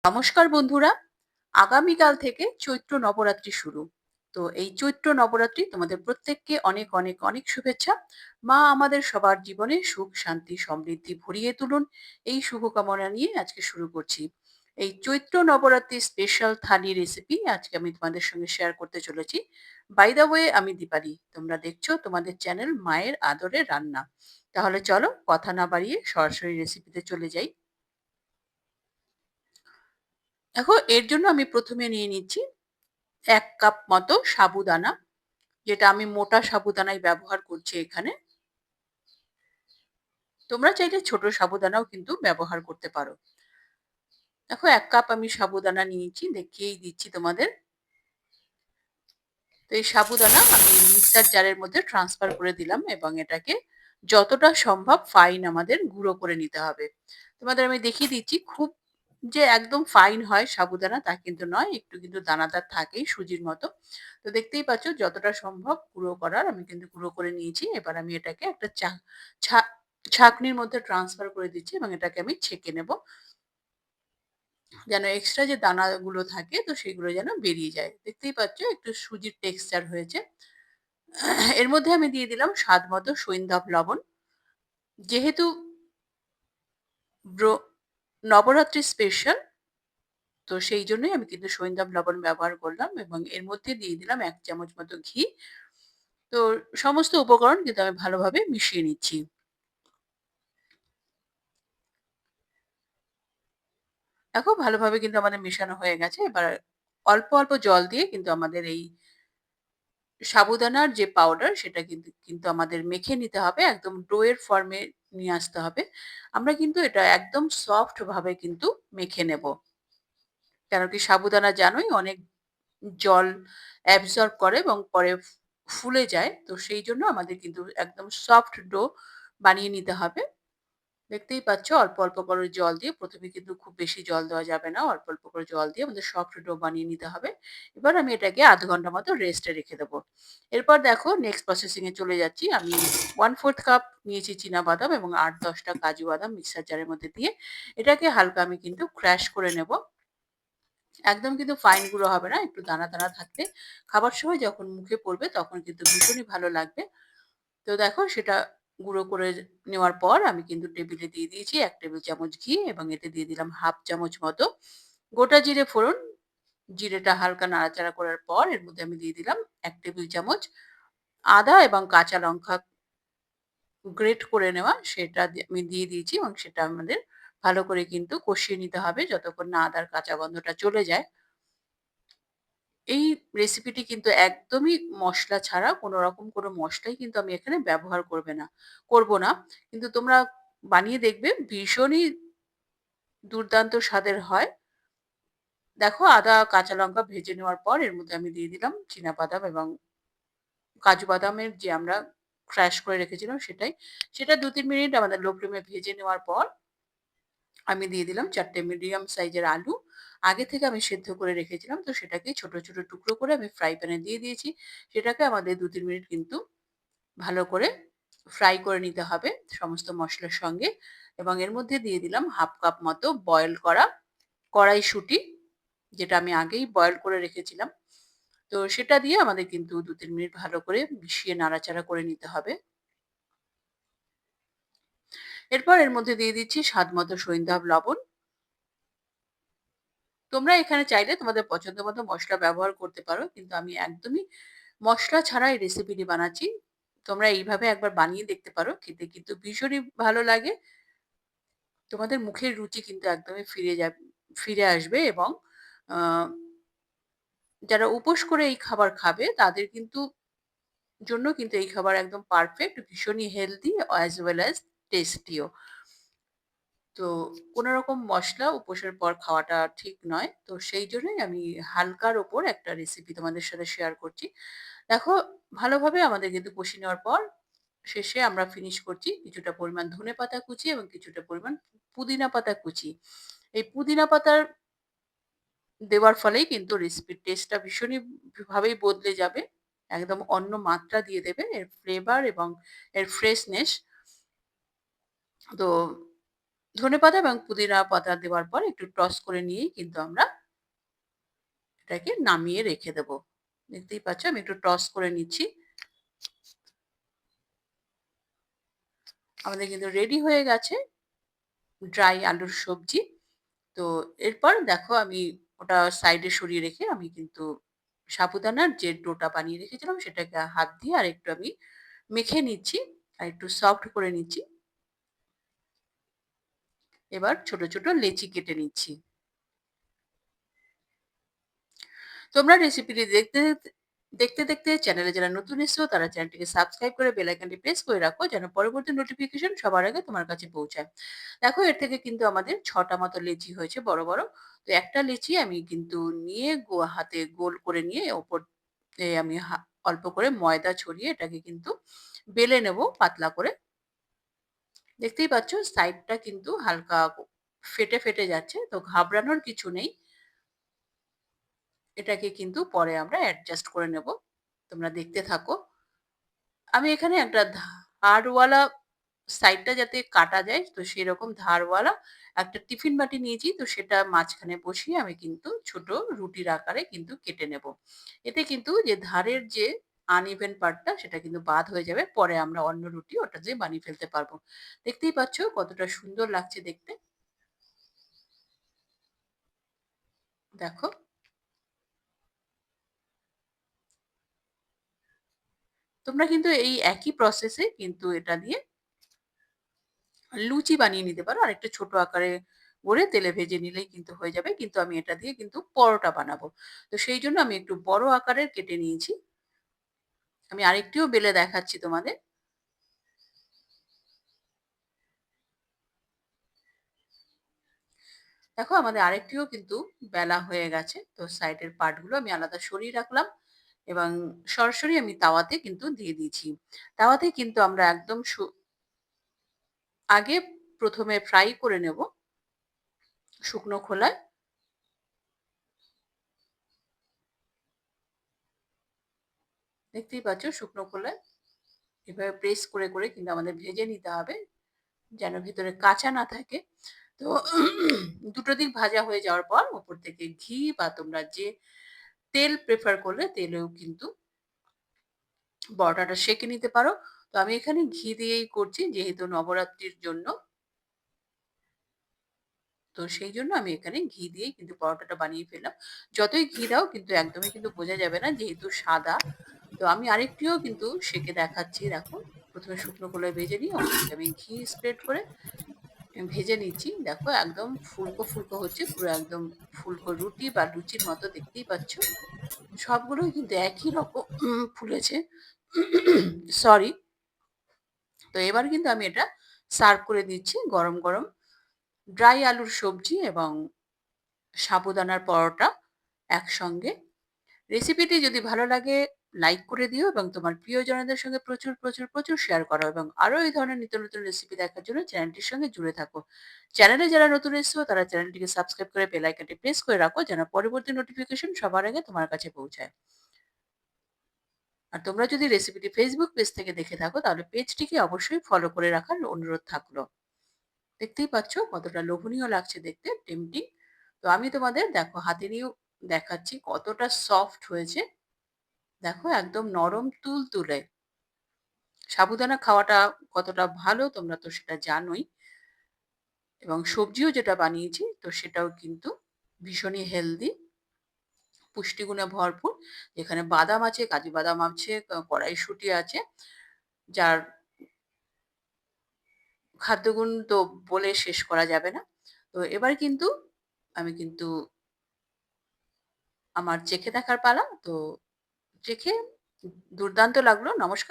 নমস্কার বন্ধুরা, আগামীকাল থেকে চৈত্র নবরাত্রি শুরু। তো এই চৈত্র নবরাত্রি তোমাদের প্রত্যেককে অনেক অনেক অনেক শুভেচ্ছা। মা আমাদের সবার জীবনে সুখ, শান্তি, সমৃদ্ধি ভরিয়ে তুলুন। এই শুভকামনা নিয়ে আজকে শুরু করছি। এই চৈত্র নবরাত্রির স্পেশাল থালি রেসিপি আজকে আমি তোমাদের সঙ্গে শেয়ার করতে চলেছি। বাই দ্য ওয়ে, আমি দীপালি। তোমরা দেখছো তোমাদের চ্যানেল মায়ের আদরে রান্না। তাহলে চলো কথা না বাড়িয়ে সরাসরি রেসিপিতে চলে যাই। দেখো, এর জন্য আমি প্রথমে নিয়ে নিচ্ছি ১ কাপ মতো সাবুদানা, যেটা আমি মোটা সাবুদানাই ব্যবহার করছি এখানে। তোমরা চাইলে ছোট সাবুদানাও কিন্তু ব্যবহার করতে পারো। দেখো, ১ কাপ আমি সাবুদানা নিয়েছি, দেখিয়েই দিচ্ছি তোমাদের। তো এই সাবুদানা আমি মিক্সার জারের মধ্যে ট্রান্সফার করে দিলাম এবং এটাকে যতটা সম্ভব ফাইন আমাদের গুঁড়ো করে নিতে হবে। তোমাদের আমি দেখিয়ে দিচ্ছি, খুব যে একদম ফাইন হয় সাবুদানা তা কিন্তু নয়, একটু কিন্তু দানাদার থাকেই সুজির মতো। তো দেখতেই পাচ্ছ যতটা সম্ভব গুঁড়ো করার আমি কিন্তু গুঁড়ো করে নিয়েছি। এবার আমি এটাকে একটা ছাঁকনির মধ্যে ট্রান্সফার করে দিচ্ছি এবং এটাকে আমি ছেঁকে নেব। যেন এক্সট্রা যে দানাগুলো থাকে তো সেগুলো যেন বেরিয়ে যায়। দেখতেই পাচ্ছ একটু সুজির টেক্সচার হয়েছে। এর মধ্যে আমি দিয়ে দিলাম স্বাদ মতো সইন্ধাব লবণ। যেহেতু ব্র নবরাত্রি স্পেশাল, তো সেই জন্যই আমি কিন্তু সইন্ধাব লবণ ব্যবহার করলাম এবং এর মধ্যে দিয়ে দিলাম ১ চামচ মতো ঘি। তো সমস্ত উপকরণ কিন্তু আমি ভালোভাবে মিশিয়ে নিচ্ছি। দেখো, ভালোভাবে কিন্তু আমাদের মেশানো হয়ে গেছে। এবার অল্প অল্প জল দিয়ে কিন্তু আমাদের এই সাবুদানার যে পাউডার সেটা কিন্তু আমাদের মেখে নিতে হবে। একদম ডো এর ফর্মে নিয়ে আসতে হবে। আমরা কিন্তু এটা একদম সফট ভাবে কিন্তু মেখে নেব। কেন কি সাবুদানা জানোই অনেক জল অ্যাবসর্ব করে এবং পরে ফুলে যায়। তো সেই জন্য আমাদের কিন্তু একদম সফট ডো বানিয়ে নিতে হবে। দেখতেই পাচ্ছ অল্প অল্প করে জল দিয়ে, প্রথমে কিন্তু খুব বেশি জল দেওয়া যাবে না। অল্প অল্প করে জল দিয়ে আমাদের সফট ডো বানিয়ে নিতে হবে। এবার আমি এটাকে ০.৫ ঘন্টা মতো রেস্টে রেখে দেবো। এরপর দেখো, নেক্সট প্রসেসিং এ চলে যাচ্ছি। আমি 1/4 কাপ নিয়েছি চিনাবাদাম এবং ৮-১০ টা কাজু বাদাম মিক্সার জারের মধ্যে দিয়ে এটাকে হালকা আমি কিন্তু ক্রাশ করে নেব। একদম কিন্তু ফাইন গুঁড়ো হবে না। একটু দানা দানা থাকলে খাবার সময় যখন মুখে পড়বে তখন কিন্তু ভীষণই ভালো লাগবে। তো দেখো, সেটা গুঁড়ো করে নেওয়ার পর আমি কিন্তু টেবিলে দিয়ে দিয়েছি ১ টেবিল চামচ ঘি এবং এতে দিয়ে দিলাম ১/২ চামচ মতো গোটা জিরে ফোড়ন। জিরেটা হালকা নাড়াচাড়া করার পর এর মধ্যে আমি দিয়ে দিলাম ১ টেবিল চামচ আদা এবং কাঁচা লঙ্কা গ্রেট করে নেওয়া, সেটা আমি দিয়ে দিয়েছি এবং সেটা আমাদের ভালো করে কিন্তু কষিয়ে নিতে হবে যতক্ষণ না আদার কাঁচা গন্ধটা চলে যায়। এই রেসিপিটি কিন্তু একদমই মসলা ছাড়া, কোন রকম কোনো মসলাই কিন্তু আমি এখানে ব্যবহার করব না। কিন্তু তোমরা বানিয়ে দেখবে ভীষণই দুর্দান্ত স্বাদের হয়। দেখো, আদা, কাঁচা লঙ্কা ভেজে নেওয়ার পর এর মধ্যে আমি দিয়ে দিলাম চিনাবাদাম এবং কাজু বাদামের যে আমরা ক্রাশ করে রেখেছিলাম সেটাই। সেটা ২-৩ মিনিট আমাদের লো ফ্লেমে ভেজে নেওয়ার পর আমি দিয়ে দিলাম ৪ টে মিডিয়াম সাইজের আলু। আগে থেকে আমি সেদ্ধ করে রেখেছিলাম। তো সেটাকে ছোট, ছোট টুকরো করে আমি ফ্রাই প্যানে দিয়ে দিয়েছি। সেটাকে আমাদের ২-৩ মিনিট কিন্তু ভালো করে ফ্রাই করে নিতে হবে সমস্ত মসলার সঙ্গে এবং এর মধ্যে দিয়ে দিলাম ১/২ কাপ মতো বয়েল করা কড়াইশুঁটি, যেটা আমি আগেই বয়েল করে রেখেছিলাম। তো সেটা দিয়ে আমাদের কিন্তু ২-৩ মিনিট ভালো করে মিশিয়ে নাড়াচাড়া করে নিতে হবে। এরপর এর মধ্যে দিয়ে দিচ্ছি স্বাদ মতো সইন্ধাব লবণ। তোমরা এখানে চাইলে তোমাদের পছন্দ মতো মসলা ব্যবহার করতে পারো। কিন্তু আমি একদমই মসলা ছাড়া এই রেসিপিটি বানাচ্ছি। তোমরা এইভাবে একবার বানিয়ে দেখতে পারো। খেতে কিন্তু ভীষণই ভালো লাগে। তোমাদের মুখের রুচি কিন্তু একদমই ফিরে আসবে এবং আ যারা উপোস করে এই খাবার খাবে তাদের জন্য কিন্তু এই খাবার একদম পারফেক্ট, ভীষণই হেলথি as well as টেস্টিও। তো কোন রকম মসলা উপোসের পর খাওয়াটা ঠিক নয়। তো সেই জন্যই আমি হালকার ওপর একটা রেসিপি তোমাদের সাথে শেয়ার করছি। দেখো, ভালোভাবে আমাদের কিন্তু কষিয়ে নেওয়ার পর শেষে আমরা ফিনিশ করছি কিছুটা পরিমাণ ধনেপাতা কুচি এবং কিছুটা পরিমাণ পুদিনা পাতা কুচি। এই পুদিনা পাতার দেওয়ার ফলেই কিন্তু রেসিপির টেস্টটা ভীষণই ভাবেই বদলে যাবে। একদম অন্য মাত্রা দিয়ে দেবে এর ফ্লেভার এবং এর ফ্রেশনেস। তো ধনেপাতা এবং পুদিনা পাতা দেওয়ার পর একটু টস করে নিয়েই কিন্তু আমরা এটাকে নামিয়ে রেখে দেব। দেখতেই পাচ্ছ আমি একটু টস করে নিচ্ছি। আমাদের কিন্তু রেডি হয়ে গেছে ড্রাই আলুর সবজি। তো এরপর দেখো আমি ওটা সাইডে সরিয়ে রেখে আমি কিন্তু সাবুদানার যে ডোটা বানিয়ে রেখেছিলাম সেটাকে হাত দিয়ে আরেকটু আমি মেখে নিচ্ছি আর একটু সফট করে নিচ্ছি। এবার ছোট, ছোট লেচি কেটে নিচ্ছি। তোমরা রেসিপিটি দেখতে চ্যানেলে যারা নতুন এসেছো তারা চ্যানেলটিকে সাবস্ক্রাইব করে বেল আইকনটি প্রেস করে রাখো যেন পরবর্তী নোটিফিকেশন সবার আগে তোমার কাছে পৌঁছায়। দেখো এর থেকে কিন্তু আমাদের ৬ টা মতো লেচি হয়েছে বড়, বড়। তো একটা লেচি আমি কিন্তু নিয়ে হাতে গোল করে নিয়ে ওপর আমি অল্প করে ময়দা ছড়িয়ে এটাকে কিন্তু বেলে নেব পাতলা করে। দেখতেই পাচ্ছ সাইডটা কিন্তু হালকা ফেটে, ফেটে যাচ্ছে। তো ঘাবড়ানোর কিছু নেই। এটাকে কিন্তু পরে আমরা অ্যাডজাস্ট করে নেব। তোমরা দেখতে থাকো। আমি এখানে একটা ধারওয়ালা সাইডটা যাতে কাটা যায় তো সেরকম ধারওয়ালা একটা টিফিন বাটি নিয়েছি। তো সেটা মাঝখানে বসিয়ে আমি কিন্তু ছোট রুটির আকারে কিন্তু কেটে নেব। এতে কিন্তু যে ধারের যে আনইভেন পার্টটা সেটা কিন্তু বাদ হয়ে যাবে। পরে আমরা অন্য রুটি ওটা দিয়ে বানিয়ে ফেলতে পারবো। দেখতেই পাচ্ছ কতটা সুন্দর লাগছে দেখতে। দেখো। তোমরা কিন্তু এই একই প্রসেসে কিন্তু এটা দিয়ে লুচি বানিয়ে নিতে পারো। আরেকটু ছোট আকারে গড়ে তেলে ভেজে নিলেই কিন্তু হয়ে যাবে। কিন্তু আমি এটা দিয়ে কিন্তু পরোটা বানাবো। তো সেইজন্য আমি একটু বড় আকারের কেটে নিয়েছি। আমি আরেকটিও বেলে দেখাচ্ছি তোমাদের। দেখো আমাদের আরেকটিও কিন্তু বেলা হয়ে গেছে। তো সাইডের পার্ট গুলো আমি আলাদা সরিয়ে রাখলাম এবং সরাসরি আমি তাওয়াতে কিন্তু দিয়ে দিয়েছি। তাওয়াতে কিন্তু আমরা একদম আগে ১ম এ ফ্রাই করে নেব শুকনো খোলায়। দেখতেই পাচ্ছ শুকনো খোলায় এভাবে প্রেস করে, করে কিন্তু আমাদের ভেজে নিতে হবে। যেন ভেতরে কাঁচা না থাকে। তো দুটো দিক ভাজা হয়ে যাওয়ার পর উপর থেকে ঘি বা তোমরা যে তেল প্রেফার করলে তেলেও কিন্তু পরোটাটা সেঁকে নিতে পারো। তো আমি এখানে ঘি দিয়েই করছি যেহেতু নবরাত্রির জন্য। তো সেই জন্য আমি এখানে ঘি দিয়েই কিন্তু পরোটাটা বানিয়ে ফেললাম। যতই ঘি দাও কিন্তু একদমই কিন্তু বোঝা যাবে না যেহেতু সাদা। তো আমি আরেকটিও কিন্তু সেঁকে দেখাচ্ছি দেখো। ১ম এ শুকনো খোলায় ভেজে নিয়ে ওপর থেকে আমি ঘি স্প্রেড করে ভেজে নিচ্ছি। দেখো একদম ফুলকো, ফুলকো হচ্ছে। পুরো একদম ফুলকো রুটি বা লুচির মতো দেখতেই পাচ্ছ। সবগুলোই কিন্তু একই রকম ফুলেছে। সরি। তো এবার কিন্তু আমি এটা সার্ভ করে দিচ্ছি গরম, গরম ড্রাই আলুর সবজি এবং সাবুদানার পরোটা একসঙ্গে। রেসিপিটি যদি ভালো লাগে লাইক করে দিও এবং তোমার প্রিয়জনদের সঙ্গে প্রচুর, প্রচুর, প্রচুর শেয়ার করো এবং আরো এই ধরনের নিত্য নতুন রেসিপি দেখার জন্য চ্যানেলটির সঙ্গে জুড়ে থাকো। চ্যানেলে যারা নতুন এসেছো তারা চ্যানেলটিকে সাবস্ক্রাইব করে বেল আইকনটি প্রেস করে রাখো যেন পরবর্তী নোটিফিকেশন সবার আগে তোমার কাছে পৌঁছায়। আর তোমরা যদি রেসিপিটি ফেসবুক পেজ থেকে দেখে থাকো তাহলে পেজটিকে অবশ্যই ফলো করে রাখার অনুরোধ থাকলো। দেখতেই পাচ্ছ কতটা লোভনীয় লাগছে দেখতে, টেম্পটিং। তো আমি তোমাদের দেখো হাতে নিয়েও দেখাচ্ছি কতটা সফট হয়েছে। দেখো একদম নরম তুলতুলে। সাবুদানা খাওয়াটা কতটা ভালো তোমরা তো সেটা জানোই এবং সবজিও যেটা বানিয়েছি তো সেটাও কিন্তু ভীষণই হেলদি, পুষ্টিগুণে ভরপুর। যেখানে বাদাম আছে, কাজু বাদাম আছে, কড়াইশুঁটি আছে, যার খাদ্যগুণ তো বলে শেষ করা যাবে না। তো এবার কিন্তু আমি কিন্তু আমার চেখে দেখার পালা। তো চেখে দুর্দান্ত লাগলো। নমস্কার।